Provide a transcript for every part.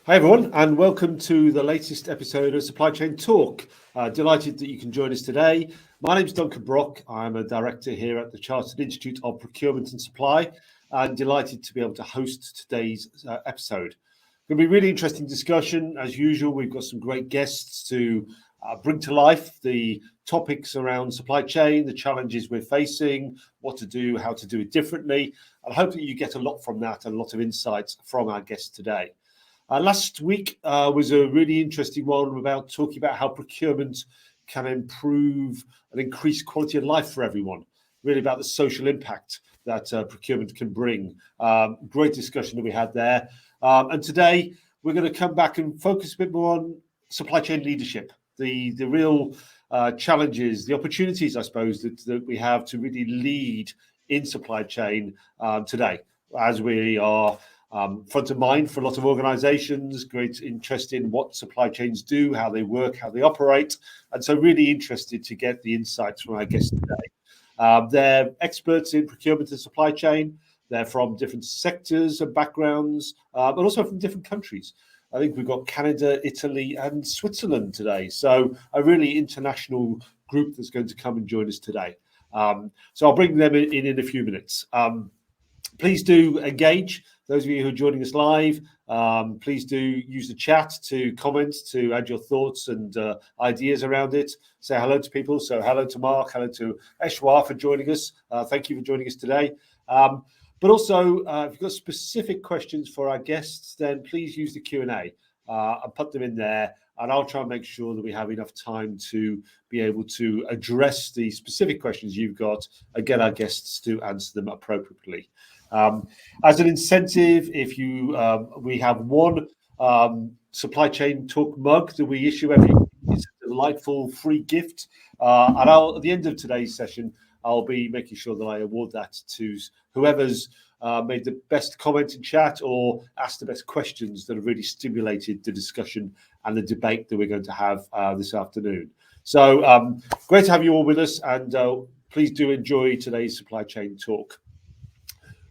Hi everyone, and welcome to the latest episode of Supply Chain Talk. Delighted that you can join us today. My name is Duncan Brock. I'm a director here at the Chartered Institute of Procurement and Supply, and delighted to be able to host today's episode. It's going to be a really interesting discussion. As usual, we've got some great guests to bring to life the topics around supply chain, the challenges we're facing, what to do, how to do it differently. I hope that you get a lot from that and a lot of insights from our guests today. Last week was a really interesting one about talking about how procurement can improve and increase quality of life for everyone, really about the social impact that procurement can bring. Great discussion that we had there. And today we're going to come back and focus a bit more on supply chain leadership, the real challenges, the opportunities, I suppose, that we have to really lead in supply chain today, as we are front of mind for a lot of organizations, great interest in what supply chains do, how they work, how they operate. And so really interested to get the insights from our guests today. They're experts in procurement and supply chain. They're from different sectors and backgrounds, but also from different countries. I think we've got Canada, Italy, and Switzerland today. So a really international group that's going to come and join us today. So I'll bring them in a few minutes. Please do engage. Those of you who are joining us live, please do use the chat to comment, to add your thoughts and ideas around it. Say hello to people. So hello to Mark, hello to Eshwar for joining us. Thank you for joining us today. But also, if you've got specific questions for our guests, then please use the Q&A and put them in there. And I'll try and make sure that we have enough time to be able to address the specific questions you've got and get our guests to answer them appropriately. As an incentive, if you we have one Supply Chain Talk mug that we issue every week. It's a delightful free gift. And at the end of today's session, I'll be making sure that I award that to whoever's made the best comment in chat or asked the best questions that have really stimulated the discussion and the debate that we're going to have this afternoon. So great to have you all with us, and please do enjoy today's Supply Chain Talk.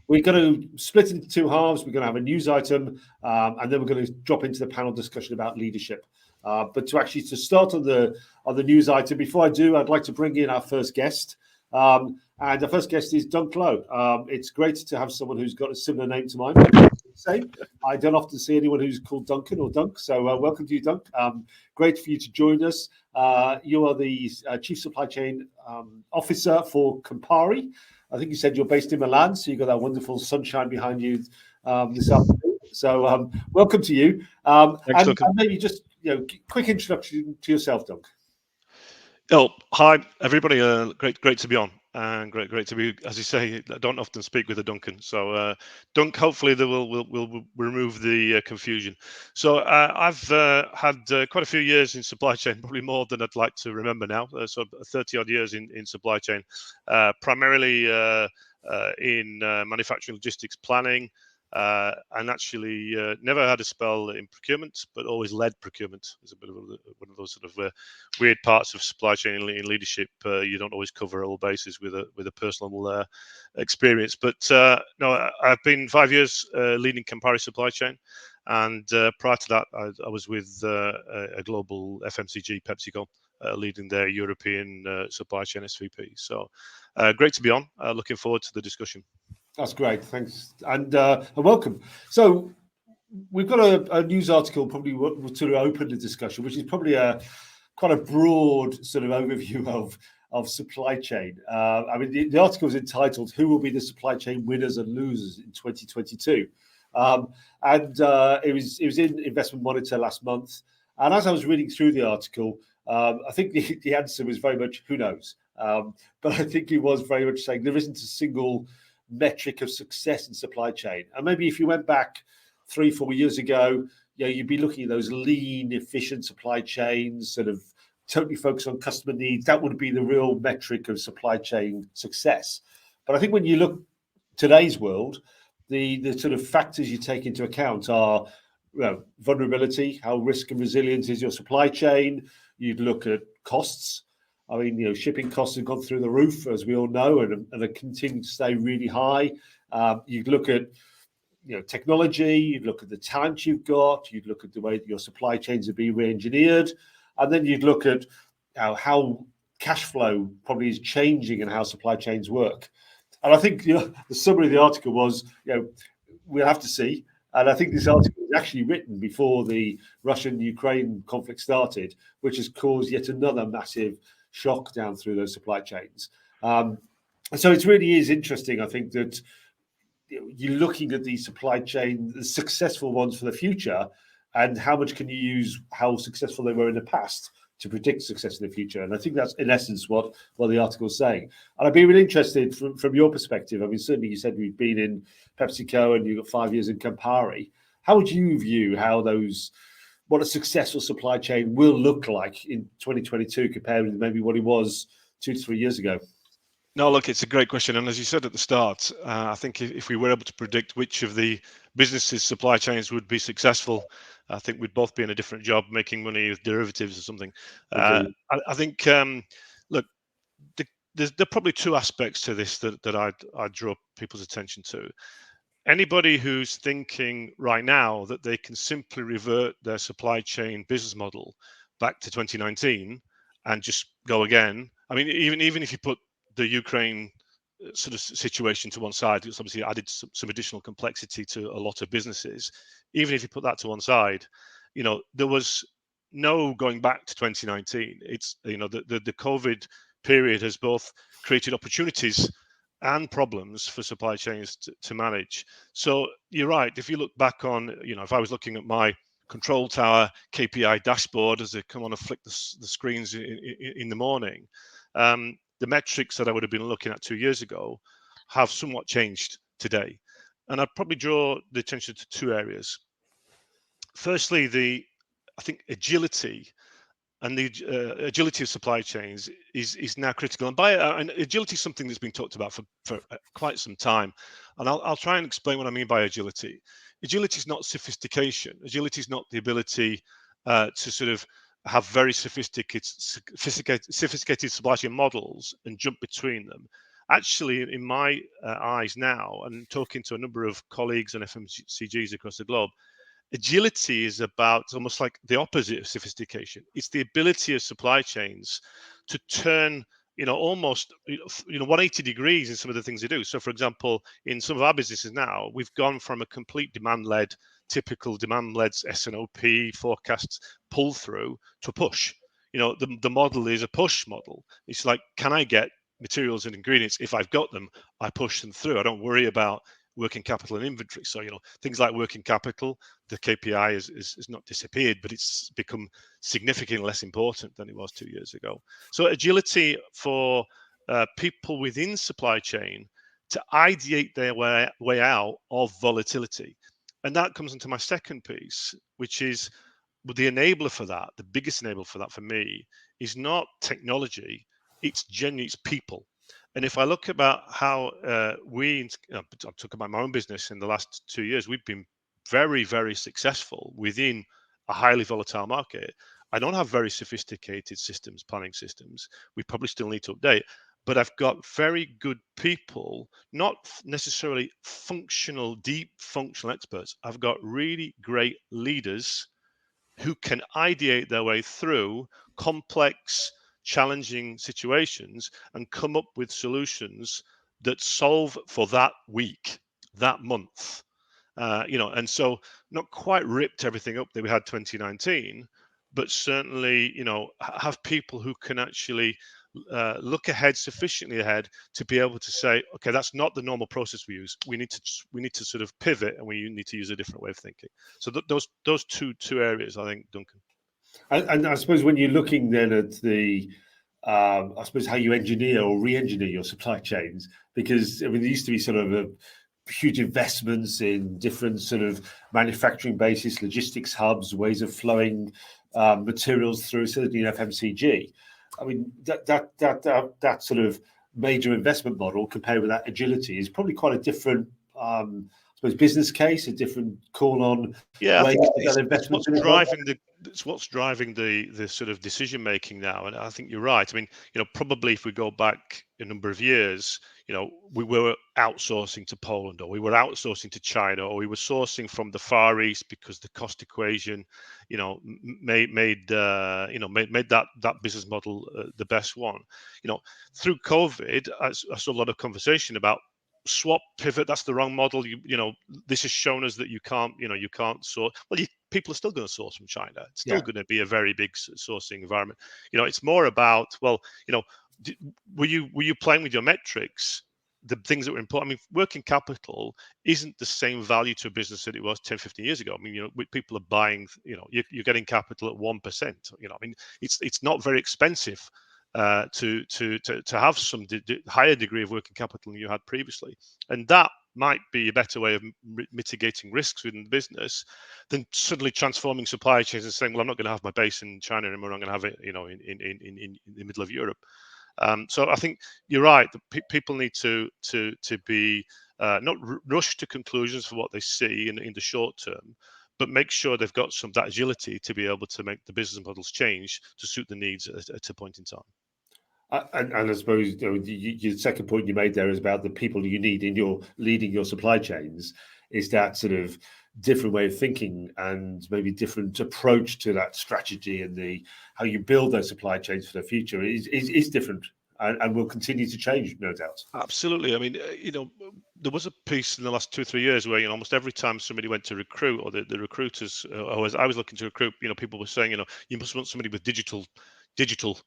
We're going to split into two halves. We're going to have a news item, and then we're going to drop into the panel discussion about leadership. But to start on the news item, before I do, I'd like to bring in our first guest. And our first guest is Dunk Lowe. It's great to have someone who's got a similar name to mine. I don't often see anyone who's called Duncan or Dunk, so welcome to you, Dunk. Great for you to join us. You are the Chief Supply Chain Officer for Campari. I think you said you're based in Milan, so you've got that wonderful sunshine behind you this afternoon. So welcome to you. Thanks, and maybe just quick introduction to yourself, Dunk. Oh, hi everybody. Great to be on, and great to be. As you say, I don't often speak with a Duncan, so Dunk. Hopefully, that will remove the confusion. So I've had quite a few years in supply chain, probably more than I'd like to remember now. So 30 odd years in supply chain, primarily in manufacturing, logistics, planning. And actually never had a spell in procurement, but always led procurement. It's a bit of one of those sort of weird parts of supply chain in leadership. You don't always cover all bases with a personal experience. But no, I've been 5 years leading Campari supply chain, and prior to that, I was with a global FMCG, PepsiCo, leading their European supply chain SVP. So great to be on. Looking forward to the discussion. That's great, thanks, and welcome. So we've got a news article probably to open the discussion, which is probably quite a broad sort of overview of supply chain. I mean, the article is entitled "Who Will Be the Supply Chain Winners and Losers in 2022," and it was in Investment Monitor last month. And as I was reading through the article, I think the answer was very much who knows, but I think it was very much saying there isn't a single metric of success in supply chain. And maybe if you went back 3-4 years ago, you'd be looking at those lean, efficient supply chains, sort of totally focused on customer needs. That would be the real metric of supply chain success. But I think when you look today's world, the sort of factors you take into account are vulnerability, how risk and resilient is your supply chain. You'd look at costs. I mean, shipping costs have gone through the roof, as we all know, and are continuing to stay really high. You look at technology, you'd look at the talent you've got, you'd look at the way that your supply chains are being re-engineered, and then you'd look at how cash flow probably is changing and how supply chains work. And I think the summary of the article was, we'll have to see. And I think this article was actually written before the Russian-Ukraine conflict started, which has caused yet another massive shock down through those supply chains. So it really is interesting, I think, that you're looking at these supply chain, the successful ones for the future, and how much can you use how successful they were in the past to predict success in the future. And I think that's in essence what the article is saying. And I'd be really interested from your perspective. I mean, certainly you said we've been in PepsiCo and you've got 5 years in Campari. How would you view what a successful supply chain will look like in 2022 compared with maybe what it was 2 to 3 years ago? No, look, it's a great question. And as you said at the start, I think if we were able to predict which of the businesses' supply chains would be successful, I think we'd both be in a different job making money with derivatives or something. I think, look, there are probably two aspects to this that I'd draw people's attention to. Anybody who's thinking right now that they can simply revert their supply chain business model back to 2019 and just go again. I mean, even if you put the Ukraine sort of situation to one side, it's obviously added some additional complexity to a lot of businesses. Even if you put that to one side, there was no going back to 2019. It's, the COVID period has both created opportunities and problems for supply chains to manage. So you're right. If you look back on, if I was looking at my control tower KPI dashboard as they come on and flick the screens in the morning, the metrics that I would have been looking at 2 years ago have somewhat changed today. And I'd probably draw the attention to two areas. Firstly, I think agility and the agility of supply chains is now critical. And agility is something that's been talked about for quite some time. And I'll try and explain what I mean by agility. Agility is not sophistication. Agility is not the ability to sort of have very sophisticated supply chain models and jump between them. Actually, in my eyes now, and talking to a number of colleagues and FMCGs across the globe, agility is about almost like the opposite of sophistication. It's the ability of supply chains to turn, almost, 180 degrees in some of the things they do. So, for example, in some of our businesses now, we've gone from a complete typical demand-led S&OP forecasts pull through to a push. The model is a push model. It's like, can I get materials and ingredients? If I've got them, I push them through. I don't worry about working capital and inventory. So, things like working capital, the KPI is not disappeared, but it's become significantly less important than it was 2 years ago. So agility for people within supply chain to ideate their way out of volatility. And that comes into my second piece, which is the enabler for that. The biggest enabler for that for me is not technology, it's people. And if I look about how I'll talk about my own business in the last 2 years, we've been very, very successful within a highly volatile market. I don't have very sophisticated planning systems. We probably still need to update, but I've got very good people, not necessarily deep functional experts. I've got really great leaders who can ideate their way through complex, challenging situations and come up with solutions that solve for that week, that month. And so not quite ripped everything up that we had 2019, but certainly, have people who can actually look sufficiently ahead to be able to say, okay, that's not the normal process we use. We need to sort of pivot, and we need to use a different way of thinking. So those two areas, I think, Duncan. And I suppose when you're looking then at I suppose how you engineer or re-engineer your supply chains, because there used to be sort of huge investments in different sort of manufacturing bases, logistics hubs, ways of flowing materials through, certainly in FMCG. I mean, that sort of major investment model compared with that agility is probably quite a different, I suppose, business case, a different call on. Yeah, I think it's what's driving it's what's driving the sort of decision making now. And I think you're right. I mean, probably if we go back a number of years, we were outsourcing to Poland, or we were outsourcing to China, or we were sourcing from the Far East because the cost equation, made that business model the best one. Through COVID, I saw a lot of conversation about swap, pivot. That's the wrong model. This has shown us that you can't source. Well, people are still going to source from China. It's still going to be a very big sourcing environment. It's more about, well, were you playing with your metrics, the things that were important? I mean, working capital isn't the same value to a business that it was 10, 15 years ago. I mean, people are buying, you're getting capital at 1%. I mean, it's not very expensive to have some higher degree of working capital than you had previously, and that might be a better way of mitigating risks within the business than suddenly transforming supply chains and saying, well, I'm not going to have my base in China anymore. I'm going to have it, in the middle of Europe. So I think you're right. People need to be not rush to conclusions for what they see in the short term, but make sure they've got that agility to be able to make the business models change to suit the needs at a point in time. And I suppose your second point you made there is about the people you need in your leading your supply chains. Is that sort of different way of thinking and maybe different approach to that strategy, and how you build those supply chains for the future is different and will continue to change, no doubt. Absolutely. I mean, there was a piece in the last 2 or 3 years where almost every time somebody went to recruit, or the recruiters, I was looking to recruit, people were saying, you must want somebody with digital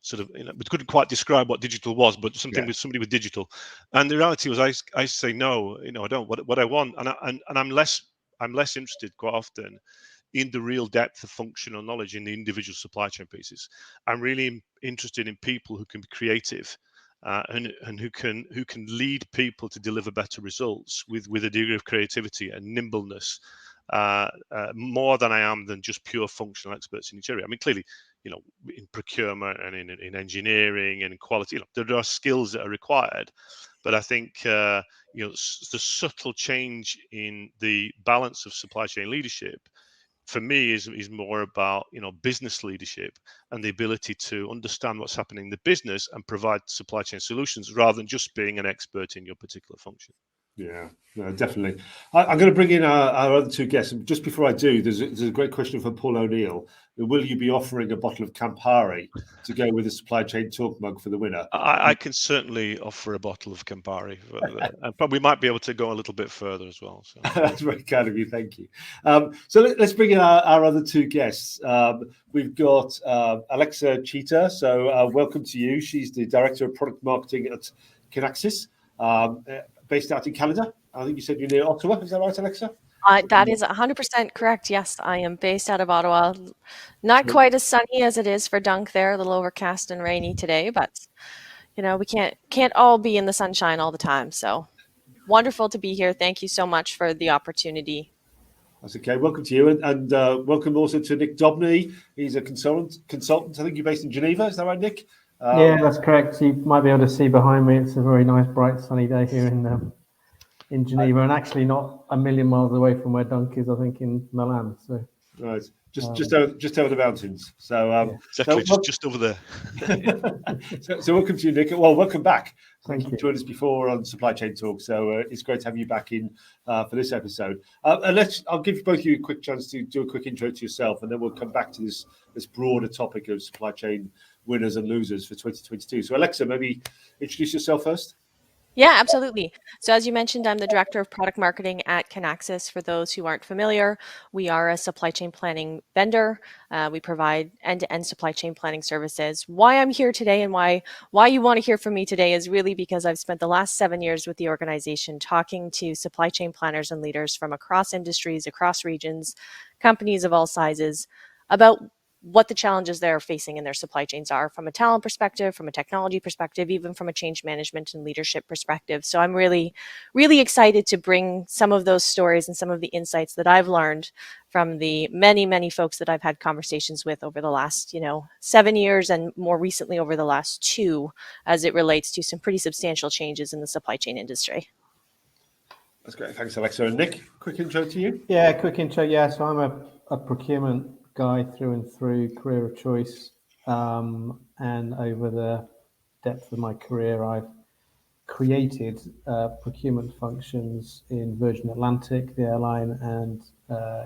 sort of, we couldn't quite describe what digital was, but something with somebody with digital. And the reality was, I say no, I don't. What I want, and I'm less interested quite often in the real depth of functional knowledge in the individual supply chain pieces. I'm really interested in people who can be creative. And who can lead people to deliver better results with a degree of creativity and nimbleness, more than I am than just pure functional experts in each area. I mean, clearly, in procurement and in engineering and quality, there are skills that are required. But I think the subtle change in the balance of supply chain leadership, for me, is more about business leadership and the ability to understand what's happening in the business and provide supply chain solutions rather than just being an expert in your particular function. Yeah, no, definitely. I'm going to bring in our other two guests. Just before I do, there's a great question from Paul O'Neill. Will you be offering a bottle of Campari to go with the Supply Chain Talk mug for the winner? I can certainly offer a bottle of Campari, and probably might be able to go a little bit further as well. So. That's very kind of you. Thank you. So let's bring in our other two guests. We've got Alexa Cheetah. So welcome to you. She's the Director of Product Marketing at Kinaxis, based out in Canada. I think you said you're near Ottawa. Is that right, Alexa? That is 100% correct. Yes, I am based out of Ottawa. Not quite as sunny as it is for Dunk there, a little overcast and rainy today, but we can't all be in the sunshine all the time. So wonderful to be here. Thank you so much for the opportunity. That's okay. Welcome to you, and welcome also to Nick Dobney. He's a consultant. I think you're based in Geneva. Is that right, Nick? Yeah, that's correct. So you might be able to see behind me. It's a very nice, bright, sunny day here in Geneva, and actually not a million miles away from where Dunk is. I think in Milan. So right, just over the mountains. So exactly, just over there. so welcome to you, Nick. Well, welcome back. Thank you. Joined us before on Supply Chain Talk, so it's great to have you back in for this episode. And I'll give both of you a quick chance to do a quick intro to yourself, and then we'll come back to this broader topic of supply chain winners and losers for 2022. So Alexa, maybe introduce yourself first. Yeah, absolutely. So as you mentioned, I'm the Director of Product Marketing at Kinaxis. For those who aren't familiar, we are a supply chain planning vendor. We provide end-to-end supply chain planning services. Why I'm here today and why you want to hear from me today is really because I've spent the last 7 years with the organization talking to supply chain planners and leaders from across industries, across regions, companies of all sizes, about what the challenges they're facing in their supply chains are from a talent perspective, from a technology perspective, even from a change management and leadership perspective. So I'm really, really excited to bring some of those stories and some of the insights that I've learned from the many, many folks that I've had conversations with over the last, 7 years and more recently over the last 2, as it relates to some pretty substantial changes in the supply chain industry. That's great. Thanks, Alexa. And Nick, quick intro to you. Yeah, quick intro. Yeah, so I'm a procurement guy through and through, career of choice. And over the depth of my career, I've created procurement functions in Virgin Atlantic, the airline, and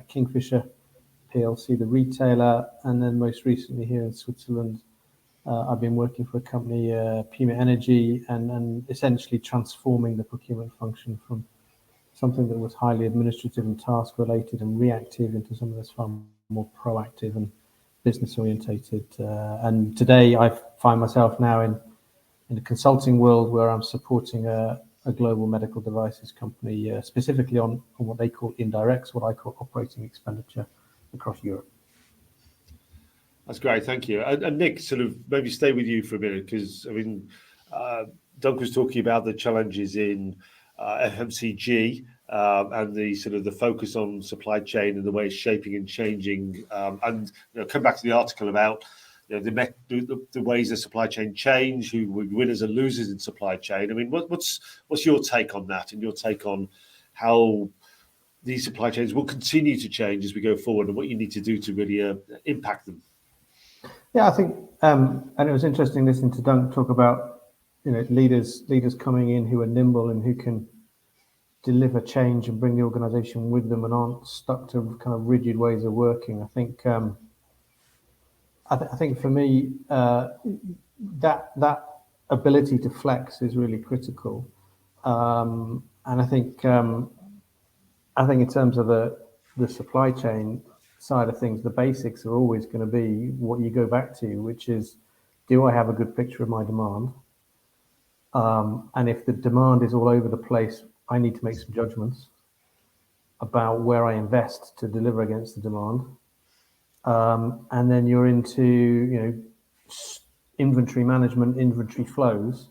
Kingfisher PLC, the retailer. And then most recently here in Switzerland, I've been working for a company, Puma Energy, and essentially transforming the procurement function from something that was highly administrative and task related and reactive into something that's far more proactive and business orientated. And today I find myself now in the consulting world where I'm supporting a global medical devices company, specifically on what they call indirects, what I call operating expenditure across Europe. That's great, thank you. And Nick, sort of maybe stay with you for a minute, because I mean, Doug was talking about the challenges in FMCG and the sort of the focus on supply chain and the way it's shaping and changing. And come back to the article about the ways the supply chain change, who were winners and losers in supply chain. I mean, what's your take on that, and your take on how these supply chains will continue to change as we go forward, and what you need to do to really impact them? Yeah, I think, and it was interesting listening to Dunk talk about, leaders coming in who are nimble and who can deliver change and bring the organisation with them and aren't stuck to kind of rigid ways of working. I think, I think for me, that ability to flex is really critical. And I think in terms of the supply chain side of things, the basics are always going to be what you go back to, which is, do I have a good picture of my demand? And if the demand is all over the place, I need to make some judgments about where I invest to deliver against the demand. And then you're into, inventory management, inventory flows.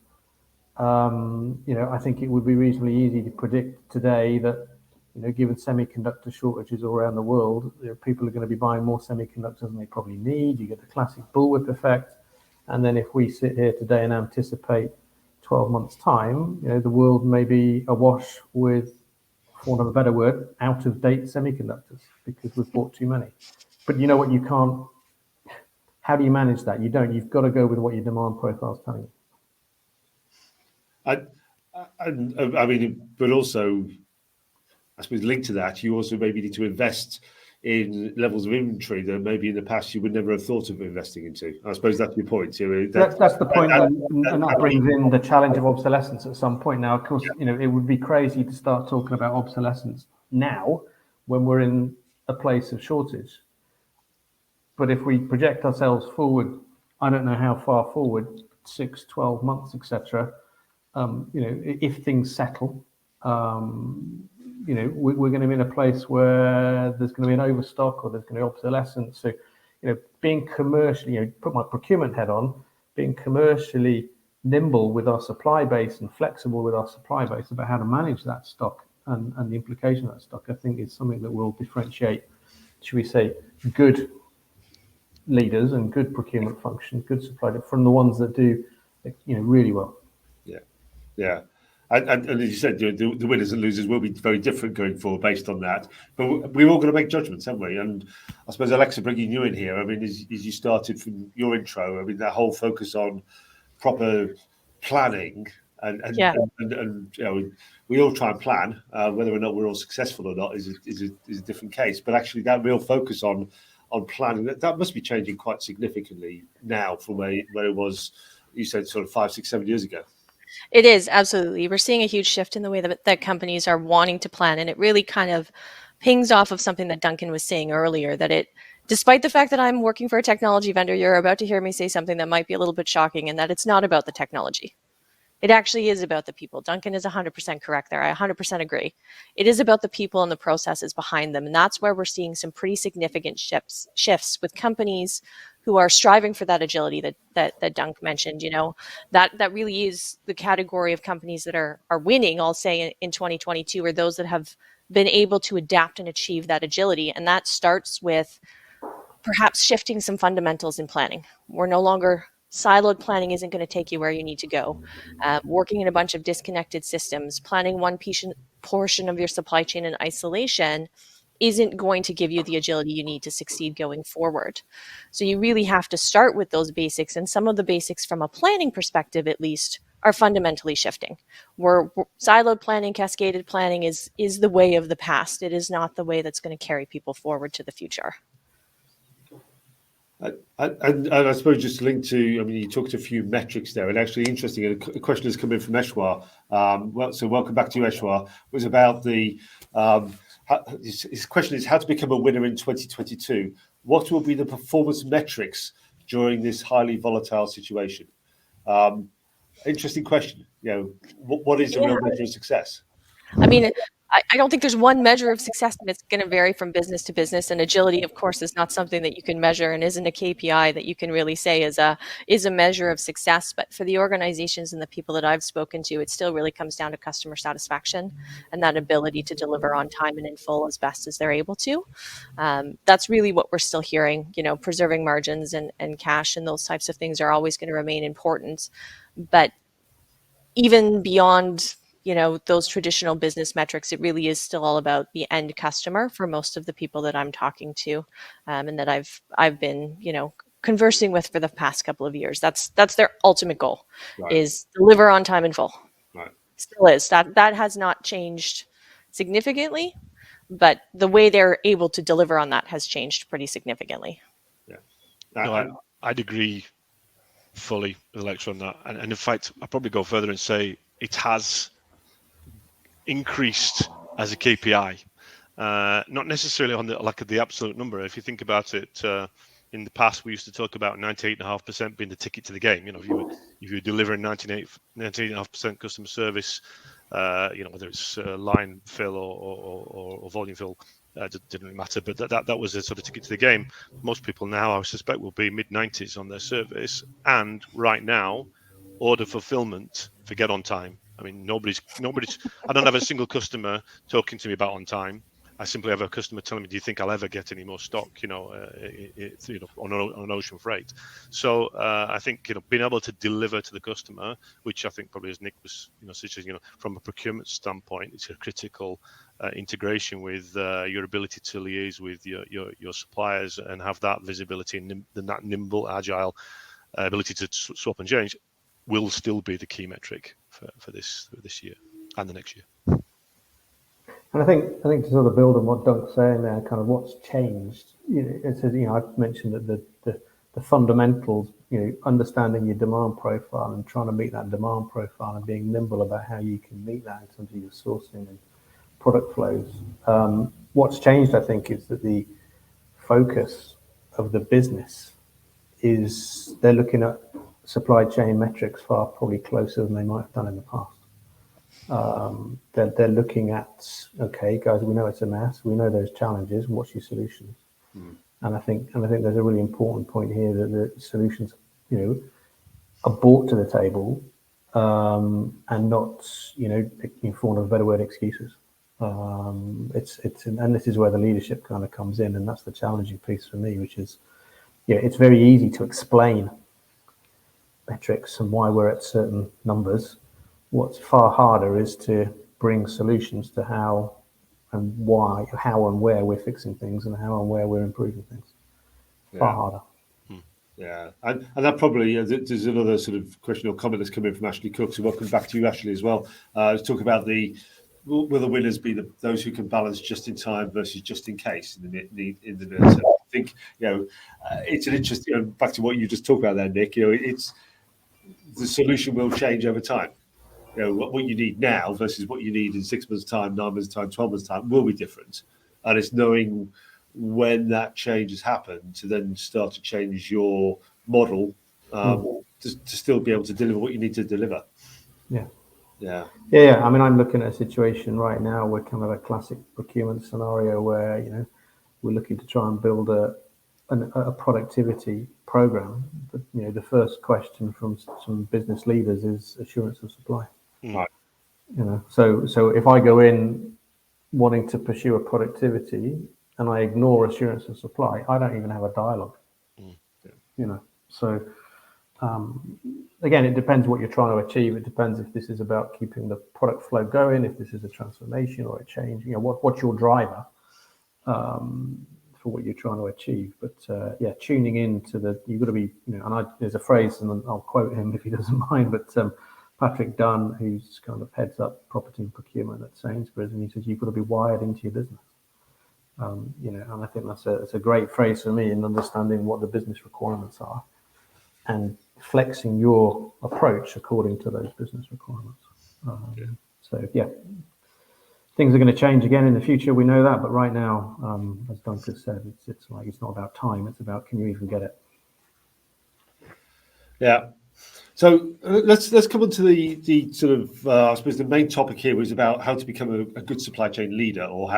I think it would be reasonably easy to predict today that, given semiconductor shortages all around the world, people are going to be buying more semiconductors than they probably need. You get the classic bullwhip effect. And then if we sit here today and anticipate 12 months' time, the world may be awash with, for want of a better word, out-of-date semiconductors because we've bought too many. But you know what, you can't, how do you manage that? You don't, you've got to go with what your demand profile is telling you. I mean, but also, I suppose linked to that, you also maybe need to invest in levels of inventory that maybe in the past you would never have thought of investing into. I suppose that's your point. That's the point, and that brings in the challenge of obsolescence at some point. Now, of course, it would be crazy to start talking about obsolescence now when we're in a place of shortage. But if we project ourselves forward, I don't know how far forward, 6, 12 months, etc. If things settle, we're going to be in a place where there's going to be an overstock or there's going to be obsolescence. So, being commercially, put my procurement head on, being commercially nimble with our supply base and flexible with our supply base about how to manage that stock and the implication of that stock, I think is something that will differentiate, should we say, good leaders and good procurement function, good supply from the ones that do, really well. Yeah. And as you said, the winners and losers will be very different going forward based on that. But we're all going to make judgments, haven't we? And I suppose, Alexa, bringing you in here, I mean, as you started from your intro, I mean, that whole focus on proper planning and we all try and plan, whether or not we're all successful or not is a different case. But actually, that real focus on planning, that must be changing quite significantly now from where it was, you said, sort of 5, 6, 7 years ago. It is, absolutely. We're seeing a huge shift in the way that companies are wanting to plan. And it really kind of pings off of something that Duncan was saying earlier, that despite the fact that I'm working for a technology vendor, you're about to hear me say something that might be a little bit shocking, and that it's not about the technology. It actually is about the people. Duncan is 100% correct there. I 100% agree. It is about the people and the processes behind them. And that's where we're seeing some pretty significant shifts with companies who are striving for that agility that Dunk mentioned. That really is the category of companies that are winning, I'll say, in 2022, are those that have been able to adapt and achieve that agility. And that starts with perhaps shifting some fundamentals in planning. We're no longer siloed. Planning isn't going to take you where you need to go. Working in a bunch of disconnected systems, planning one portion of your supply chain in isolation isn't going to give you the agility you need to succeed going forward. So you really have to start with those basics, and some of the basics from a planning perspective, at least, are fundamentally shifting. We're siloed planning, cascaded planning is the way of the past. It is not the way that's going to carry people forward to the future. And I suppose just linked to, I mean, you talked a few metrics there, and actually interesting, a question has come in from Eshwar. So welcome back to you, Eshwar. Was about the, his question is how to become a winner in 2022. What will be the performance metrics during this highly volatile situation? Interesting question. You know, what is the real measure of success? I mean, I don't think there's one measure of success, and it's going to vary from business to business. And agility, of course, is not something that you can measure and isn't a KPI that you can really say is a measure of success. But for the organizations and the people that I've spoken to, it still really comes down to customer satisfaction and that ability to deliver on time and in full as best as they're able to. That's really what we're still hearing. You know, preserving margins and cash and those types of things are always going to remain important. But even beyond, you know, those traditional business metrics, it really is still all about the end customer for most of the people that I'm talking to, and that I've been, you know, conversing with for the past couple of years. That's their ultimate goal, is deliver on time and full. Still is. That has not changed significantly, but the way they're able to deliver on that has changed pretty significantly. No, I'd agree fully with Alexa on that, and in fact, I'll probably go further and say it has increased as a KPI, not necessarily on the absolute number. If you think about it, in the past we used to talk about 98.5% being the ticket to the game. You know, if you were delivering 98.5% customer service, you know, whether it's line fill or volume fill, didn't really matter, but that was a sort of ticket to the game. Most people now, I suspect, will be mid-90s on their service, and right now, order fulfillment, forget on time. I mean, nobody's. I don't have a single customer talking to me about on time. I simply have a customer telling me, "Do you think I'll ever get any more stock?" You know, on ocean freight. So I think, you know, being able to deliver to the customer, which I think probably, as Nick was, you know, suggesting, you know, from a procurement standpoint, it's a critical integration with your ability to liaise with your suppliers and have that visibility and that nimble, agile ability to swap and change will still be the key metric for this year and the next year. And I think to sort of build on what Doug's saying there, kind of what's changed. You know, it says, you know, I've mentioned that the fundamentals, you know, understanding your demand profile and trying to meet that demand profile and being nimble about how you can meet that in terms of your sourcing and product flows. What's changed, I think, is that the focus of the business is they're looking at supply chain metrics far probably closer than they might have done in the past. They're looking at, okay, guys, we know it's a mess. We know there's challenges. What's your solutions? And I think there's a really important point here that the solutions, you know, are brought to the table, and not, you know, for want of a better word, excuses. And this is where the leadership kind of comes in, and that's the challenging piece for me, which is, yeah, it's very easy to explain metrics and why we're at certain numbers. What's far harder is to bring solutions to how and why, how and where we're fixing things and how and where we're improving things. Far harder. Yeah, and that probably, there's another sort of question or comment that's come in from Ashley Cook. So welcome back to you, Ashley, as well. Let's talk about will the winners be those who can balance just in time versus just in case in the near term? I think, you know, it's an interesting, you know, back to what you just talked about there, Nick. You know, it's the solution will change over time. You know, what you need now versus what you need in 6 months' time, 9 months' time, 12 months' time will be different. And it's knowing when that change has happened to then start to change your model to still be able to deliver what you need to deliver. Yeah. I mean, I'm looking at a situation right now where kind of a classic procurement scenario where, you know, we're looking to try and build a productivity program. But, you know, the first question from some business leaders is assurance of supply. Right. You know, so if I go in wanting to pursue a productivity and I ignore assurance of supply, I don't even have a dialogue. You know, so again, it depends what you're trying to achieve. It depends if this is about keeping the product flow going, if this is a transformation or a change. You know, what's your driver? for what you're trying to achieve. But yeah, tuning in to you've got to be, and there's a phrase, and I'll quote him if he doesn't mind, but Patrick Dunn, who's kind of heads up property and procurement at Sainsbury's, and he says you've got to be wired into your business. And I think that's a great phrase for me in understanding what the business requirements are and flexing your approach according to those business requirements. So yeah, things are going to change again in the future. We know that, but right now, as Duncan said, it's like it's not about time; it's about can you even get it. Yeah. So let's come on to the sort of I suppose the main topic here was about how to become a good supply chain leader, or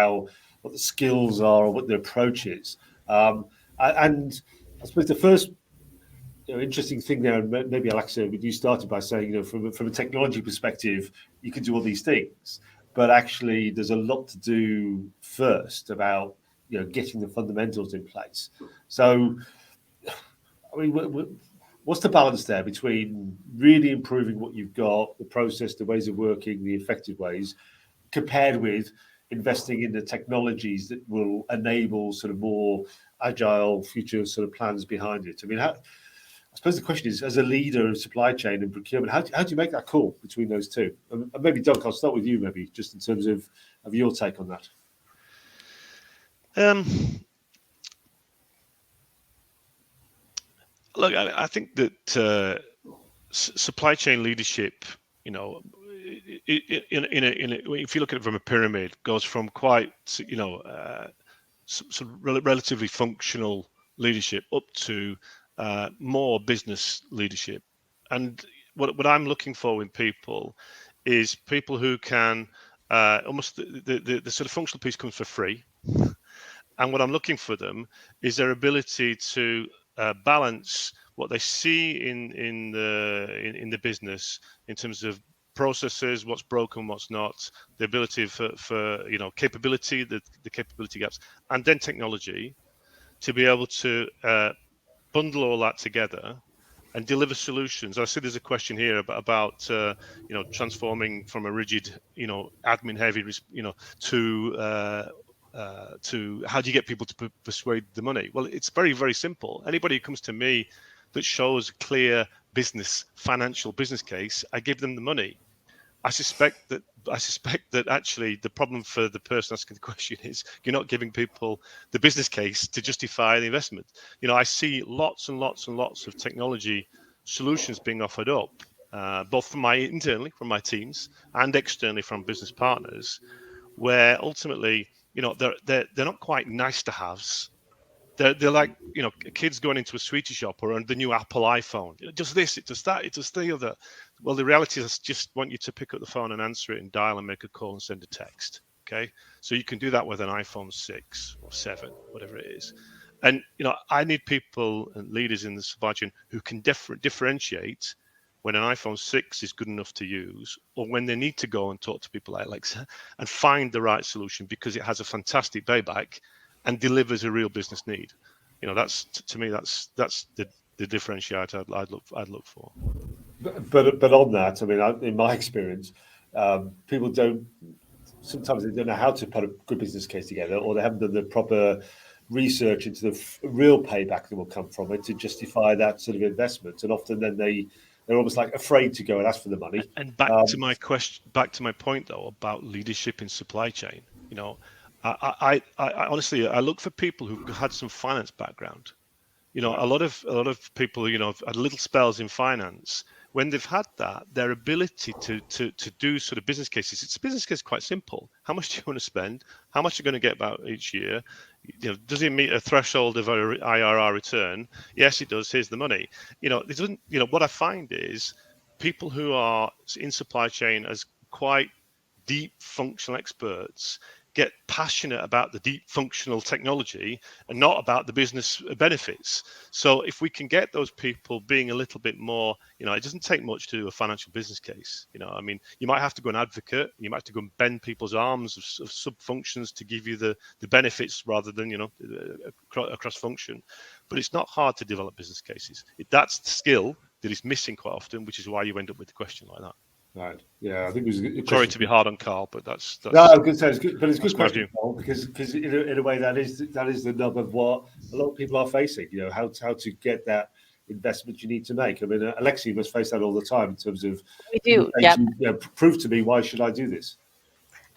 what the skills are, or what the approach is. And I suppose the first interesting thing there, and maybe Alexa, you started by saying, from a technology perspective, you can do all these things, but actually there's a lot to do first about getting the fundamentals in place. So, I mean, what's the balance there between really improving what you've got, the process, the ways of working, the effective ways, compared with investing in the technologies that will enable sort of more agile future sort of plans behind it? I mean, I suppose the question is, as a leader of supply chain and procurement, how do you make that call between those two? And maybe, Doug, I'll start with you, maybe, just in terms of your take on that. Look, I think that supply chain leadership, if you look at it from a pyramid, goes from quite, sort of relatively functional leadership up to more business leadership. And what I'm looking for in people is people who can almost the sort of functional piece comes for free. And what I'm looking for them is their ability to balance what they see in the business in terms of processes, what's broken, what's not, the ability for capability, the capability gaps, and then technology, to be able to bundle all that together and deliver solutions. I see there's a question here about transforming from a rigid, admin heavy, to how do you get people to persuade the money? Well, it's very, very simple. Anybody who comes to me that shows a clear financial business case, I give them the money. I suspect that actually the problem for the person asking the question is you're not giving people the business case to justify the investment. I see lots and lots and lots of technology solutions being offered up, both internally from my teams and externally from business partners, where ultimately, they're not quite nice to haves. They're like, kids going into a sweetie shop or the new Apple iPhone. It does this, it does that, it does the other. Well, the reality is I just want you to pick up the phone and answer it and dial and make a call and send a text. Okay. So you can do that with an iPhone 6 or 7, whatever it is. And, I need people and leaders in the supply chain who can differentiate when an iPhone 6 is good enough to use, or when they need to go and talk to people like Alexa and find the right solution because it has a fantastic payback and delivers a real business need. That's, to me, that's the differentiator I'd look for. But on that, I mean, in my experience, people sometimes they don't know how to put a good business case together, or they haven't done the proper research into the real payback that will come from it to justify that sort of investment. And often then they're almost like afraid to go and ask for the money. And back to my point though about leadership in supply chain. I honestly, I look for people who've had some finance background. A lot of people, have had little spells in finance. When they've had that, their ability to do sort of business cases, it's a business case quite simple. How much do you want to spend? How much are you going to get about each year? Does it meet a threshold of a IRR return? Yes, it does. Here's the money. It doesn't. What I find is people who are in supply chain as quite deep functional experts get passionate about the deep functional technology and not about the business benefits. So if we can get those people being a little bit more, it doesn't take much to do a financial business case. I mean, you might have to go and advocate, you might have to go and bend people's arms of sub functions to give you the benefits rather than, across function. But it's not hard to develop business cases. That's the skill that is missing quite often, which is why you end up with a question like that. Right. Yeah, I think it was. Sorry to be hard on Carl, but that's No, I was going to say it's good, but it's a good my question, Paul, because in a way that is the nub of what a lot of people are facing. You know, how to get that investment you need to make. I mean, Alexi must face that all the time in terms of We do, yeah. Prove to me why should I do this.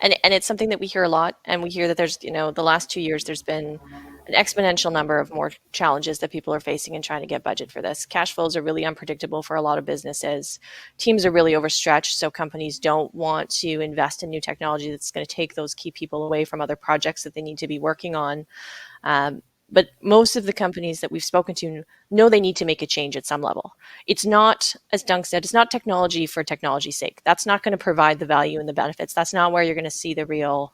And it's something that we hear a lot, and we hear that there's, the last 2 years, there's been an exponential number of more challenges that people are facing in trying to get budget for this. Cash flows are really unpredictable for a lot of businesses. Teams are really overstretched, so companies don't want to invest in new technology that's going to take those key people away from other projects that they need to be working on. But most of the companies that we've spoken to know they need to make a change at some level. It's not, as Dunk said, it's not technology for technology's sake. That's not going to provide the value and the benefits. That's not where you're going to see the real,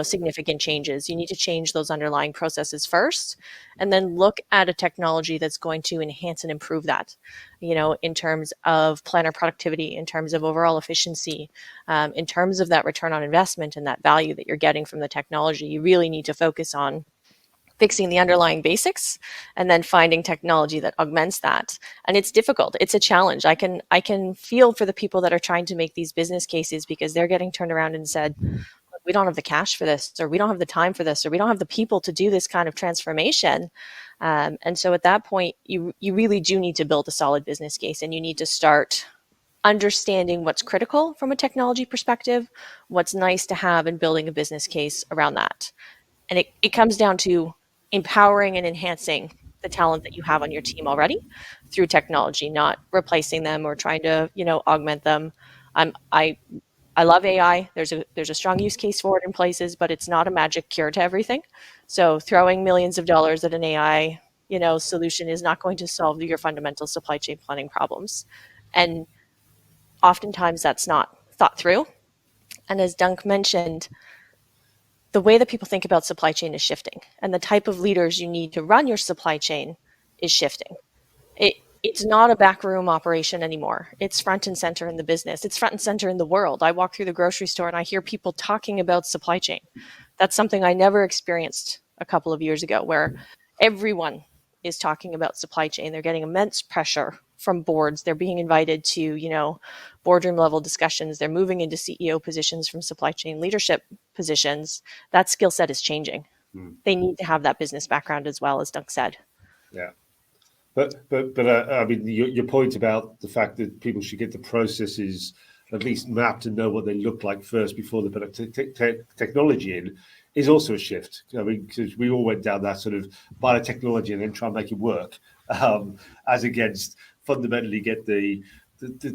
significant changes. You need to change those underlying processes first, and then look at a technology that's going to enhance and improve that, in terms of planner productivity, in terms of overall efficiency, in terms of that return on investment and that value that you're getting from the technology. You really need to focus on fixing the underlying basics and then finding technology that augments that. And it's difficult. It's a challenge. I can feel for the people that are trying to make these business cases, because they're getting turned around and said, we don't have the cash for this, or we don't have the time for this, or we don't have the people to do this kind of transformation. And so at that point, you really do need to build a solid business case, and you need to start understanding what's critical from a technology perspective, what's nice to have, and building a business case around that. And it comes down to empowering and enhancing the talent that you have on your team already through technology, not replacing them or trying to, augment them. I love AI. There's a strong use case for it in places, but it's not a magic cure to everything. So throwing millions of dollars at an AI, solution is not going to solve your fundamental supply chain planning problems. And oftentimes that's not thought through. And as Dunk mentioned, the way that people think about supply chain is shifting, and the type of leaders you need to run your supply chain is shifting. It's not a backroom operation anymore. It's front and center in the business. It's front and center in the world. I walk through the grocery store and I hear people talking about supply chain. That's something I never experienced a couple of years ago, where everyone is talking about supply chain. They're getting immense pressure from boards. They're being invited to, boardroom level discussions. They're moving into CEO positions from supply chain leadership positions. That skill set is changing. They need to have that business background as well, as Dunk said. Yeah. But I mean, your point about the fact that people should get the processes at least mapped and know what they look like first before they put technology in is also a shift. I mean, because we all went down that sort of buy the technology and then try and make it work, as against fundamentally get the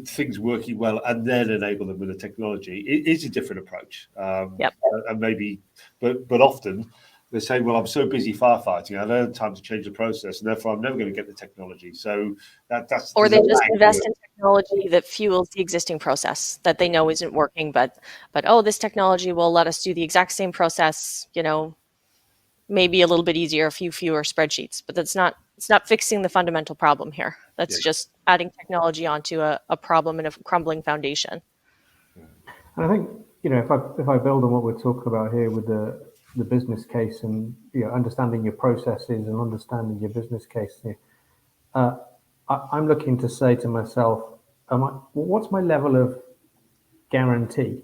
things working well and then enable them with the technology. It is a different approach. Yep. And maybe, but often they say, well, I'm so busy firefighting, I don't have time to change the process, and therefore I'm never going to get the technology. So that's or they just invest in technology that fuels the existing process that they know isn't working, but this technology will let us do the exact same process, maybe a little bit easier, a few fewer spreadsheets, but it's not fixing the fundamental problem here. That's just adding technology onto a problem and a crumbling foundation. And I think, if I build on what we're talking about here with the business case and understanding your processes and understanding your business case, I'm looking to say to myself, what's my level of guarantee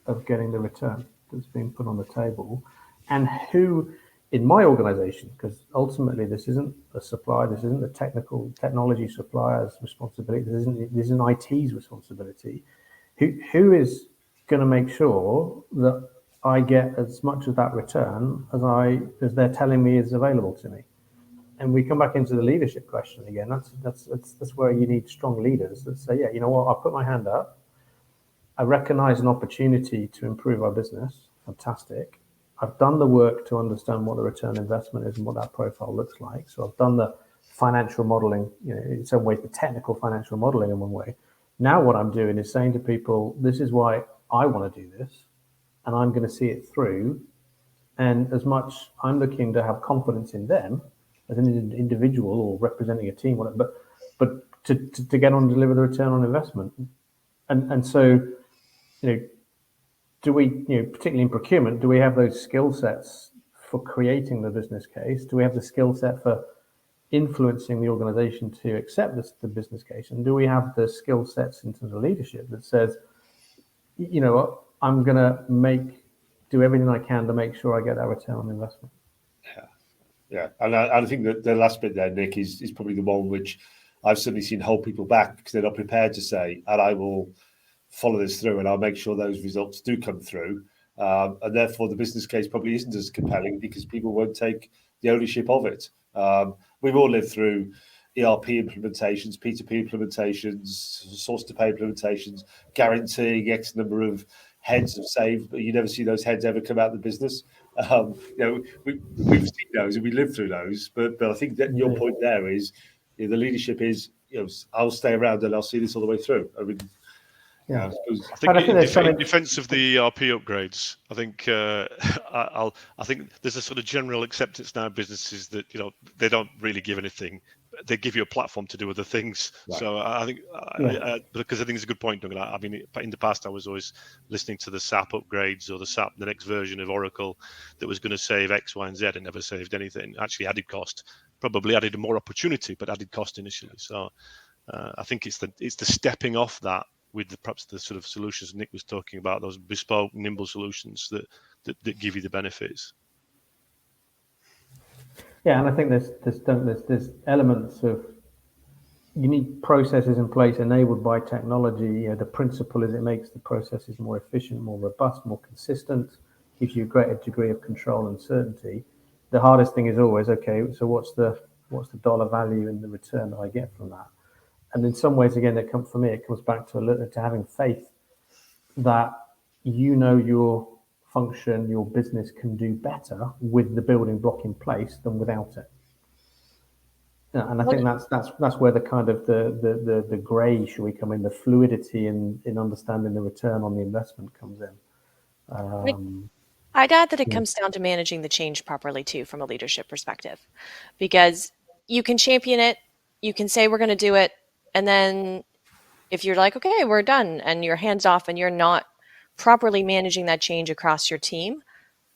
of getting the return that's being put on the table, and who in my organization, because ultimately this isn't a supplier, this isn't the technology supplier's responsibility, this isn't IT's responsibility. Who is going to make sure that I get as much of that return as they're telling me is available to me? And we come back into the leadership question again. That's where you need strong leaders that say, yeah, you know what, I'll put my hand up. I recognize an opportunity to improve our business. Fantastic. I've done the work to understand what the return investment is and what that profile looks like. So I've done the financial modeling, in some ways the technical financial modeling in one way. Now what I'm doing is saying to people, this is why I want to do this, and I'm going to see it through. And as much I'm looking to have confidence in them as an individual or representing a team, but to get on and deliver the return on investment. And so, do we, particularly in procurement, do we have those skill sets for creating the business case? Do we have the skill set for influencing the organization to accept the business case? And do we have the skill sets in terms of leadership that says, you know what, I'm going to do everything I can to make sure I get that return on investment. Yeah, and I think that the last bit there, Nick, is probably the one which I've certainly seen hold people back because they're not prepared to say, and I will follow this through and I'll make sure those results do come through. And therefore, the business case probably isn't as compelling because people won't take the ownership of it. We've all lived through ERP implementations, P2P implementations, source to pay implementations, guaranteeing X number of heads of saved, but you never see those heads ever come out of the business. We've seen those and we lived through those, but I think that your point there is the leadership is, I'll stay around and I'll see this all the way through. I mean, yeah, I think in defence of the ERP upgrades, I think I think there's a sort of general acceptance now in businesses that they don't really give anything. They give you a platform to do other things. Right. So I think because I think it's a good point, Duncan. I mean, in the past I was always listening to the SAP upgrades or the next version of Oracle that was going to save X, Y, and Z, and never saved anything. Actually added cost, probably added more opportunity, but added cost initially. So I think it's the stepping off that, with perhaps the sort of solutions Nick was talking about, those bespoke, nimble solutions that give you the benefits. Yeah, and I think there's elements of, you need processes in place enabled by technology. The principle is it makes the processes more efficient, more robust, more consistent, gives you a greater degree of control and certainty. The hardest thing is always, okay, so what's the dollar value and the return that I get from that? And in some ways, again, it comes back to having faith that your function, your business can do better with the building block in place than without it. And I think that's where the kind of the grey, should we come in, the fluidity in understanding the return on the investment comes in. I'd add that it comes down to managing the change properly too, from a leadership perspective, because you can champion it, you can say we're going to do it, and then if you're like, okay, we're done, and you're hands off and you're not properly managing that change across your team,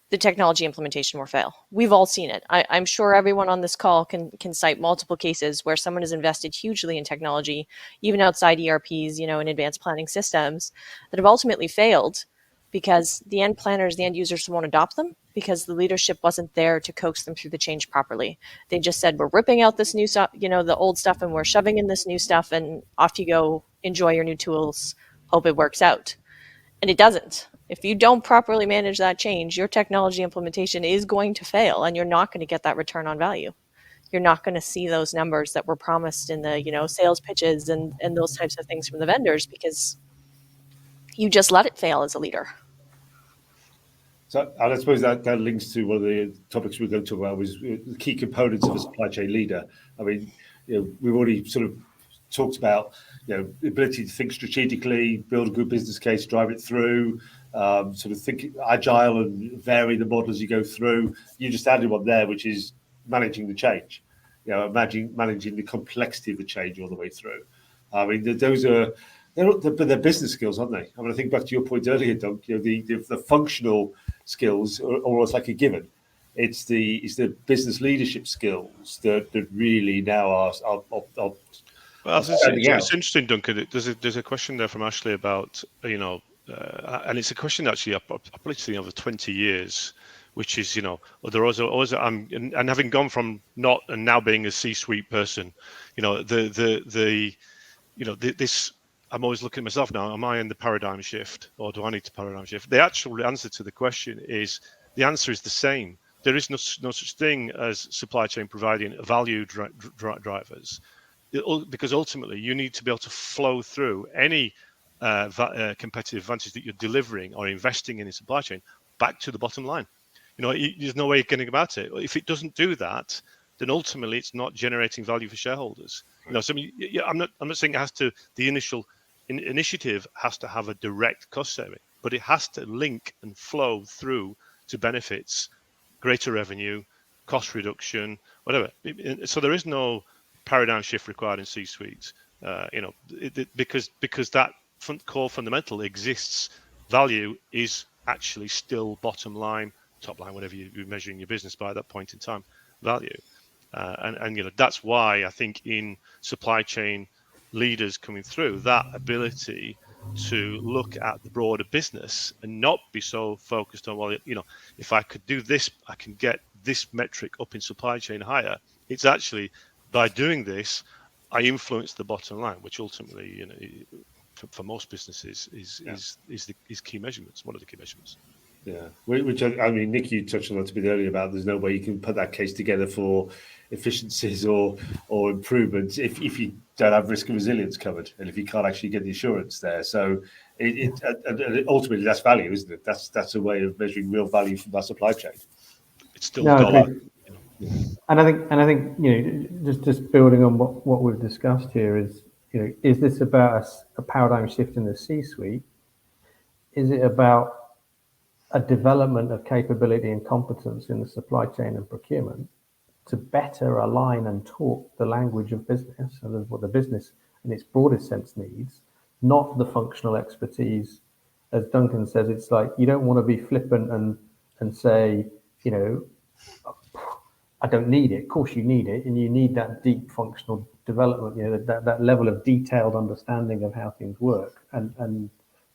the technology implementation will fail. We've all seen it. I'm sure everyone on this call can cite multiple cases where someone has invested hugely in technology, even outside ERPs, in advanced planning systems, that have ultimately failed because the end planners, the end users won't adopt them because the leadership wasn't there to coax them through the change properly. They just said, we're ripping out this new stuff, the old stuff, and we're shoving in this new stuff, and off you go, enjoy your new tools, hope it works out. And it doesn't. If you don't properly manage that change, your technology implementation is going to fail, and you're not going to get that return on value. You're not going to see those numbers that were promised in the sales pitches and those types of things from the vendors because you just let it fail as a leader. So, and I suppose that links to one of the topics we're going to talk about, was the key components of a supply chain leader. I mean, we've already sort of talked about the ability to think strategically, build a good business case, drive it through, sort of think agile and vary the model as you go through. You just added one there, which is managing the change. Managing the complexity of the change all the way through. I mean, those are. But they're business skills, aren't they? I mean, I think back to your point earlier, Doug. The functional skills are almost like a given. It's the business leadership skills that really now are. Well, it's interesting, Duncan. There's a question there from Ashley about and it's a question actually I've probably seen over 20 years, which is there always and having gone from not and now being a C-suite person, this. I'm always looking at myself now. Am I in the paradigm shift, or do I need to paradigm shift? The actual answer to the question is the answer is the same. There is no such thing as supply chain providing value drivers, because ultimately you need to be able to flow through any competitive advantage that you're delivering or investing in supply chain back to the bottom line. There's no way of getting about it. If it doesn't do that, then ultimately it's not generating value for shareholders. So I'm not saying it has to. The initial initiative has to have a direct cost saving, but it has to link and flow through to benefits, greater revenue, cost reduction, whatever. So there is no paradigm shift required in C-suites, because that core fundamental exists. Value is actually still bottom line, top line, whatever you're measuring your business by at that point in time, value. And that's why I think in supply chain leaders coming through, that ability to look at the broader business and not be so focused on, well, if I could do this, I can get this metric up in supply chain higher. It's actually by doing this, I influence the bottom line, which ultimately, for most businesses is key measurements, one of the key measurements. Yeah, which I mean, Nick, you touched on that a bit earlier about there's no way you can put that case together for efficiencies or improvements if you don't have risk and resilience covered, and if you can't actually get the assurance there. So it ultimately that's value, isn't it? That's a way of measuring real value from that supply chain. It's still dollar. And I think just building on what we've discussed here is is this about a paradigm shift in the C-suite? Is it about a development of capability and competence in the supply chain and procurement to better align and talk the language of business and what the business in its broadest sense needs, not the functional expertise? As Duncan says, it's like you don't want to be flippant and say, I don't need it. Of course you need it, and you need that deep functional development, that level of detailed understanding of how things work.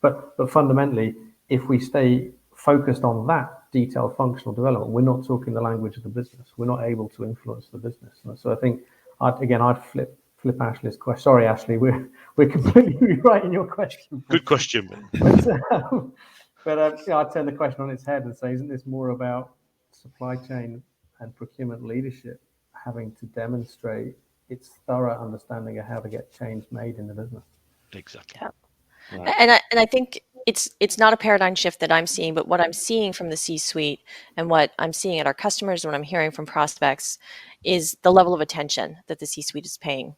But fundamentally, if we stay focused on that detailed functional development, we're not talking the language of the business. We're not able to influence the business. So I think I'd flip Ashley's question. Sorry, Ashley, we're completely rewriting your question. Good question. But I'd turn the question on its head and say, isn't this more about supply chain and procurement leadership having to demonstrate its thorough understanding of how to get change made in the business? Exactly. Yeah. Right. And I think it's not a paradigm shift that I'm seeing, but what I'm seeing from the C-suite and what I'm seeing at our customers and what I'm hearing from prospects is the level of attention that the C-suite is paying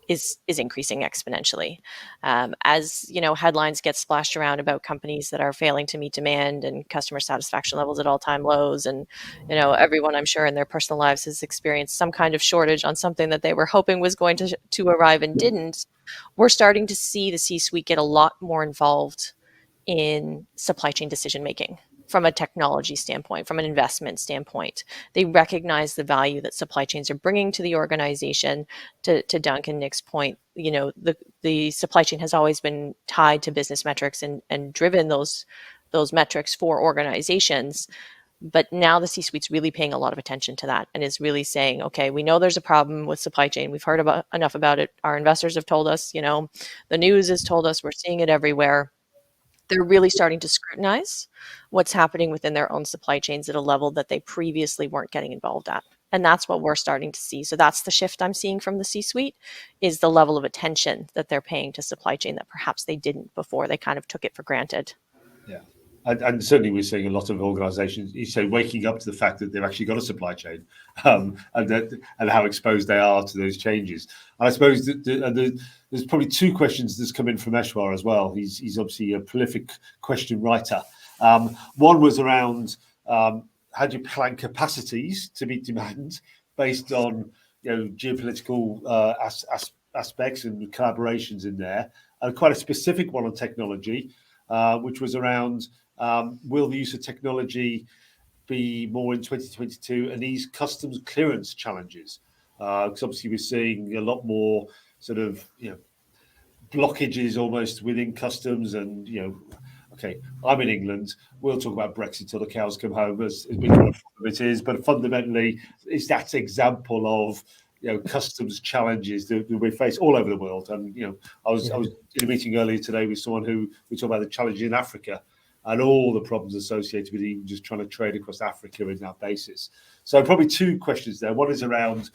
is increasing exponentially. As headlines get splashed around about companies that are failing to meet demand and customer satisfaction levels at all-time lows, and everyone I'm sure in their personal lives has experienced some kind of shortage on something that they were hoping was going to arrive and didn't. We're starting to see the C-suite get a lot more involved in supply chain decision making from a technology standpoint, from an investment standpoint. They recognize the value that supply chains are bringing to the organization. To Duncan, Nick's point, the supply chain has always been tied to business metrics and driven those metrics for organizations. But now the C-suite's really paying a lot of attention to that and is really saying, okay, we know there's a problem with supply chain. We've heard enough about it. Our investors have told us, the news has told us, we're seeing it everywhere. They're really starting to scrutinize what's happening within their own supply chains at a level that they previously weren't getting involved at. And that's what we're starting to see. So that's the shift I'm seeing from the C-suite, is the level of attention that they're paying to supply chain that perhaps they didn't before. They kind of took it for granted. Yeah. And certainly we're seeing a lot of organizations, you say, waking up to the fact that they've actually got a supply chain and how exposed they are to those changes. And I suppose there's probably two questions that's come in from Eshwar as well. He's obviously a prolific question writer. One was around how do you plan capacities to meet demand based on geopolitical aspects and collaborations in there, and quite a specific one on technology, which was around will the use of technology be more in 2022 and these customs clearance challenges? Because obviously we're seeing a lot more sort of blockages almost within customs, and okay, I'm in England. We'll talk about Brexit till the cows come home, as it is. But fundamentally, it's that example of customs challenges that we face all over the world. And I was in a meeting earlier today with someone who we talked about the challenges in Africa and all the problems associated with even just trying to trade across Africa in that basis. So probably two questions there. One is around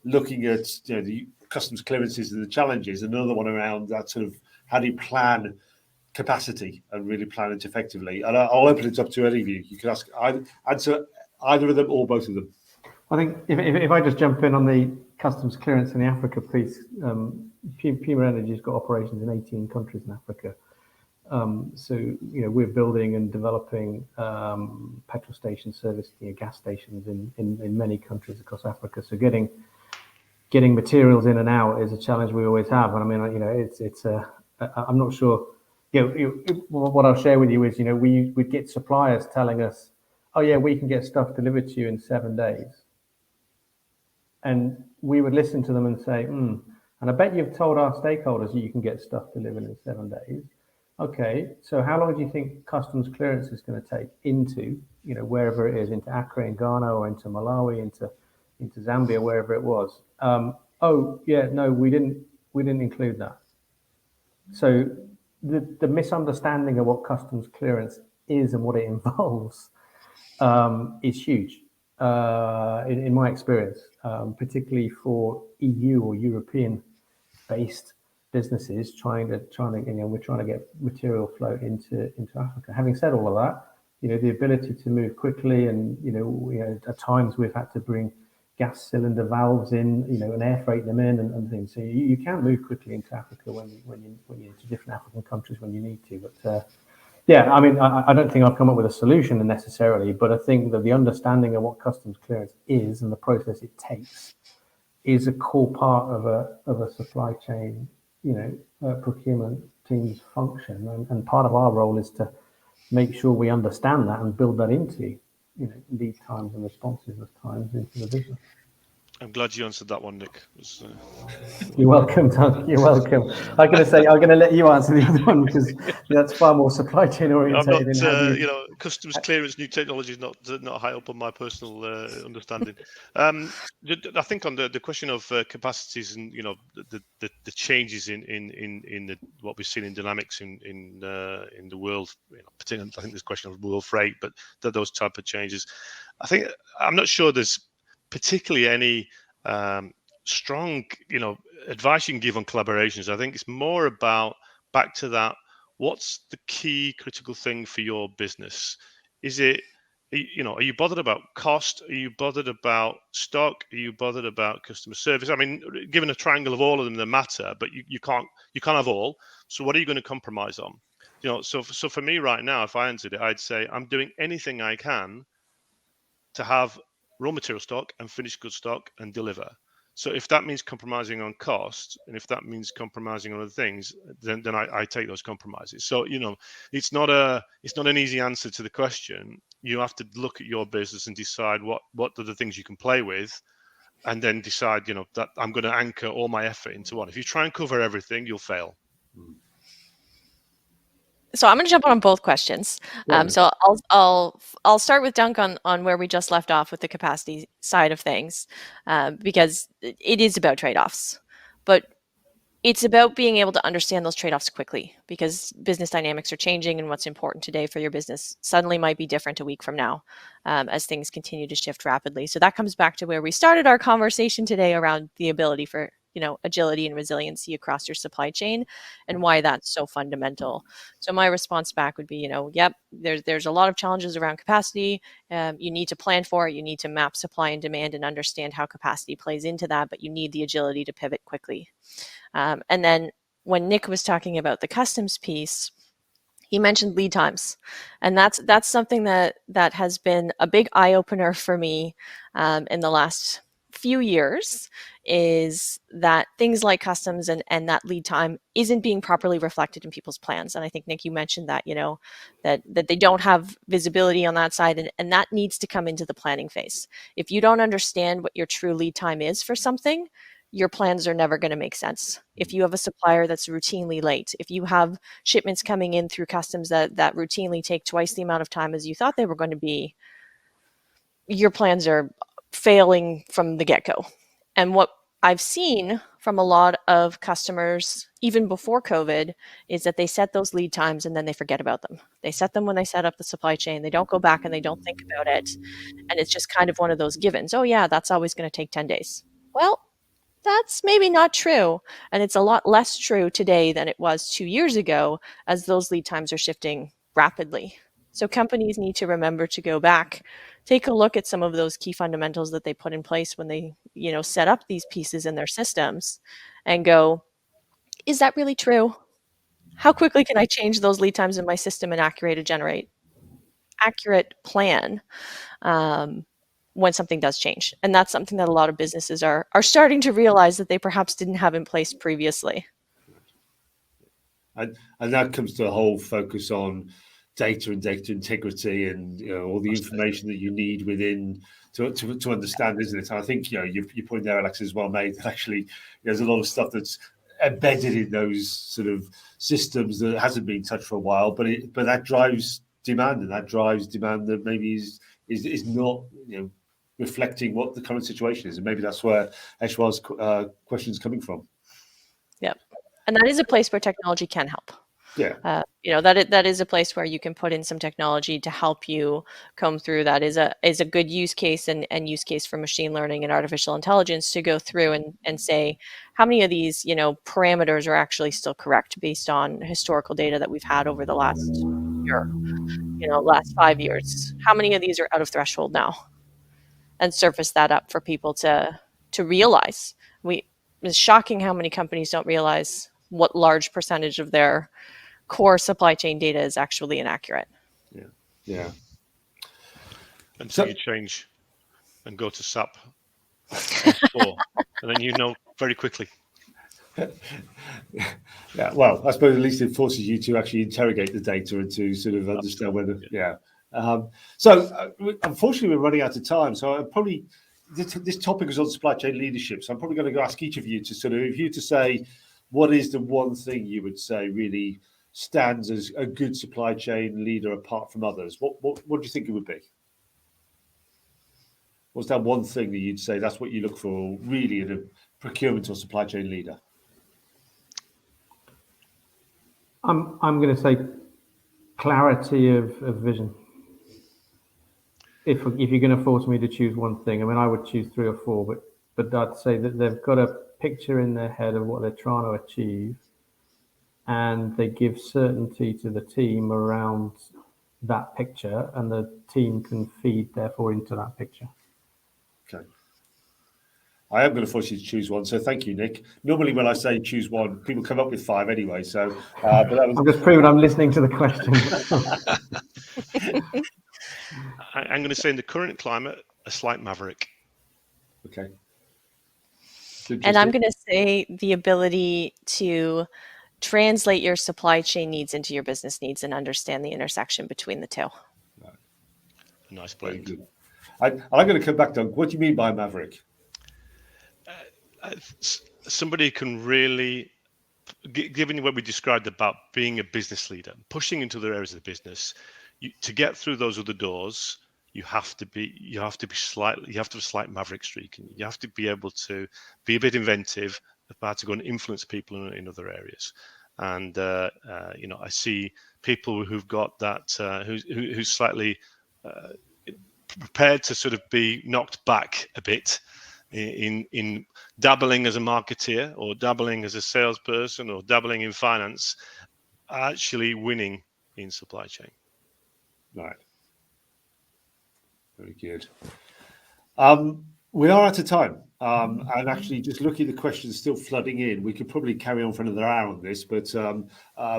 looking at the customs clearances and the challenges. Another one around that sort of how do you plan capacity and really plan it effectively. And I'll open it up to any of you. You can answer either of them or both of them. I think if I just jump in on the customs clearance in the Africa piece, Puma Energy's got operations in 18 countries in Africa. So we're building and developing petrol station service, gas stations in many countries across Africa. So getting materials in and out is a challenge we always have. And I mean, I'm not sure. What I'll share with you is, we'd get suppliers telling us, oh yeah, we can get stuff delivered to you in 7 days. And we would listen to them and say, And I bet you've told our stakeholders that you can get stuff delivered in 7 days. Okay, so how long do you think customs clearance is going to take into, wherever it is, into Accra in Ghana or into Malawi, into Zambia, wherever it was? Oh, yeah, no, we didn't include that. So the misunderstanding of what customs clearance is and what it involves is huge in my experience, particularly for EU or European-based businesses trying to we're trying to get material flow into Africa. Having said all of that, the ability to move quickly, and at times we've had to bring gas cylinder valves in, and air freight them in and things. So you can move quickly into Africa when you into different African countries when you need to. But yeah, I mean, I don't think I've come up with a solution necessarily, but I think that the understanding of what customs clearance is and the process it takes is a core part of a supply chain, procurement team's function, and part of our role is to make sure we understand that and build that into, lead times and responsiveness times into the business. I'm glad you answered that one, Nick. You're welcome, Doug. You're welcome. I'm going to let you answer the other one because that's far more supply chain orientated. I'm not, customs clearance, new technology is not high up on my personal understanding. I think on the question of capacities and the changes in what we've seen in dynamics in the world, particularly I think there's a question of world freight, but those type of changes. I'm not sure there's particularly any strong advice you can give on collaborations. I think it's more about back to that, what's the key critical thing for your business? Is it, are you bothered about cost? Are you bothered about stock? Are you bothered about customer service? I mean, given a triangle of all of them, they matter, but you can't have all. So what are you going to compromise on? So for me right now, if I answered it, I'd say I'm doing anything I can to have raw material stock and finished goods stock and deliver. So if that means compromising on cost, and if that means compromising on other things, then I take those compromises. So it's not an easy answer to the question. You have to look at your business and decide what are the things you can play with, and then decide that I'm going to anchor all my effort into one. If you try and cover everything, you'll fail. So I'm going to jump on both questions. So I'll start with Dunk on where we just left off with the capacity side of things, because it is about trade-offs, but it's about being able to understand those trade-offs quickly, because business dynamics are changing, and what's important today for your business suddenly might be different a week from now, as things continue to shift rapidly. So that comes back to where we started our conversation today around the ability for agility and resiliency across your supply chain, and why that's so fundamental. So my response back would be, yep, there's a lot of challenges around capacity. You need to plan for it. You need to map supply and demand and understand how capacity plays into that, but you need the agility to pivot quickly. And then when Nick was talking about the customs piece, he mentioned lead times, and that's something that has been a big eye opener for me in the last few years, is that things like customs and that lead time isn't being properly reflected in people's plans. And I think, Nick, you mentioned that, that they don't have visibility on that side, and that needs to come into the planning phase. If you don't understand what your true lead time is for something, your plans are never going to make sense. If you have a supplier that's routinely late, if you have shipments coming in through customs that routinely take twice the amount of time as you thought they were going to be, your plans are failing from the get-go. And what I've seen from a lot of customers, even before COVID, is that they set those lead times and then they forget about them. They set them when they set up the supply chain. They don't go back and they don't think about it. And it's just kind of one of those givens. Oh yeah, that's always going to take 10 days. Well, that's maybe not true. And it's a lot less true today than it was 2 years ago, as those lead times are shifting rapidly. So companies need to remember to go back, take a look at some of those key fundamentals that they put in place when they, set up these pieces in their systems, and go, is that really true? How quickly can I change those lead times in my system and generate accurate plan when something does change? And that's something that a lot of businesses are starting to realize that they perhaps didn't have in place previously. And that comes to a whole focus on data and data integrity, and all the information that you need within to understand, isn't it? And I think your point there, Alex, is well made. That actually, there's a lot of stuff that's embedded in those sort of systems that hasn't been touched for a while, but that drives demand, and that drives demand that maybe is not reflecting what the current situation is, and maybe that's where Eshwar's question is coming from. Yep, and that is a place where technology can help. Yeah. That is a place where you can put in some technology to help you comb through. That is a good use case and use case for machine learning and artificial intelligence to go through and say how many of these parameters are actually still correct based on historical data that we've had over the last year, last 5 years. How many of these are out of threshold now, and surface that up for people to realize. It's shocking how many companies don't realize what large percentage of their core supply chain data is actually inaccurate. Yeah. Until you change and go to SAP S4, and then very quickly. Yeah, well, I suppose at least it forces you to actually interrogate the data and to sort of understand whether. So unfortunately, we're running out of time. So probably this topic is on supply chain leadership. So I'm probably going to ask each of you to to say, what is the one thing you would say really stands as a good supply chain leader apart from others? What do you think it would be? What's that one thing that you'd say that's what you look for really in a procurement or supply chain leader? I'm going to say clarity of vision. If you're going to force me to choose one thing, I mean, I would choose 3 or 4, but I'd say that they've got a picture in their head of what they're trying to achieve, and they give certainty to the team around that picture, and the team can feed therefore into that picture. Okay. I am going to force you to choose one, so thank you, Nick. Normally when I say choose one, people come up with 5 anyway, so... but that was... I'm just proving I'm listening to the question. I'm going to say in the current climate, a slight maverick. Okay. And I'm going to say the ability to translate your supply chain needs into your business needs and understand the intersection between the two. Right. Nice blend. Very good. I'm going to come back, Doug. What do you mean by maverick? Somebody can really, given what we described about being a business leader, pushing into the areas of the business, to get through those other doors, you have to have a slight maverick streak, and you have to be able to be a bit inventive about to go and influence people in other areas. And I see people who've got that, who's slightly prepared to sort of be knocked back a bit in dabbling as a marketeer or dabbling as a salesperson or dabbling in finance, actually winning in supply chain. Right. Very good. We are out of time. And actually, just looking at the questions still flooding in, we could probably carry on for another hour on this, but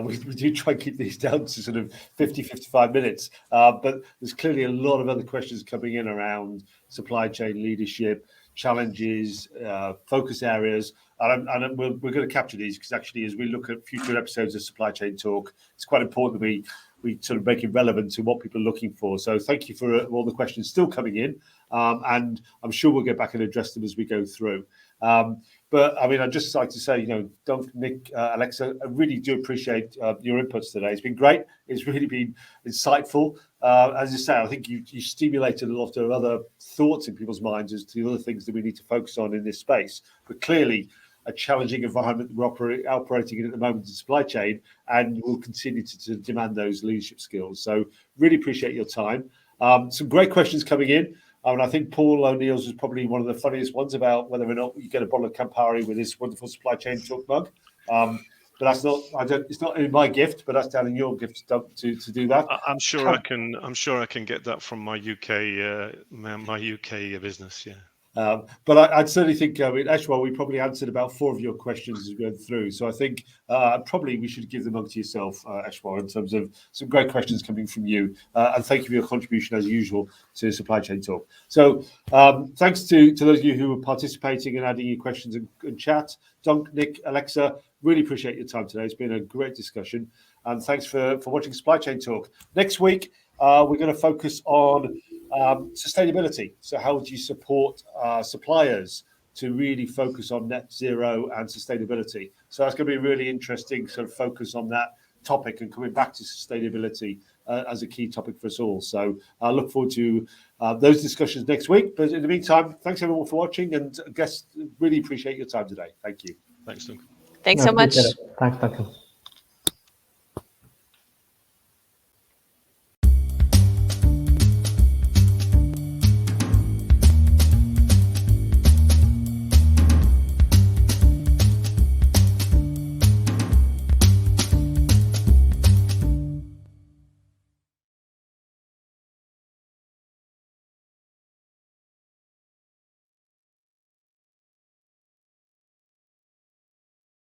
we do try and keep these down to sort of 50, 55 minutes. But there's clearly a lot of other questions coming in around supply chain leadership, challenges, focus areas. And we're going to capture these because actually, as we look at future episodes of Supply Chain Talk, it's quite important that we sort of make it relevant to what people are looking for. So thank you for all the questions still coming in. And I'm sure we'll get back and address them as we go through. But I mean, I'd just like to say, Doug, Nick, Alexa, I really do appreciate your inputs today. It's been great. It's really been insightful. As you say, I think you stimulated a lot of other thoughts in people's minds as to the other things that we need to focus on in this space. But clearly, a challenging environment that we're operating in at the moment in supply chain, and we'll continue to demand those leadership skills. So really appreciate your time. Some great questions coming in. And I think Paul O'Neill's was probably one of the funniest ones about whether or not you get a bottle of Campari with this wonderful Supply Chain Talk mug. But that's not. It's not in my gift, but that's down in your gift to do that. I'm sure I can get that from my UK business. Yeah. But I'd certainly think, Eshwar, we probably answered about 4 of your questions as we went through. So I think probably we should give the mug to yourself, Eshwar, in terms of some great questions coming from you. And thank you for your contribution, as usual, to Supply Chain Talk. So thanks to those of you who were participating and adding your questions and chat. Dunk, Nick, Alexa, really appreciate your time today. It's been a great discussion. And thanks for watching Supply Chain Talk. Next week, we're going to focus on sustainability. So how would you support suppliers to really focus on net zero and sustainability? So that's going to be a really interesting sort of focus on that topic and coming back to sustainability as a key topic for us all. So I look forward to those discussions next week. But in the meantime, thanks everyone for watching, and I guess really appreciate your time today. Thank you. Thanks, Duncan. Thanks so much. Thanks, Duncan.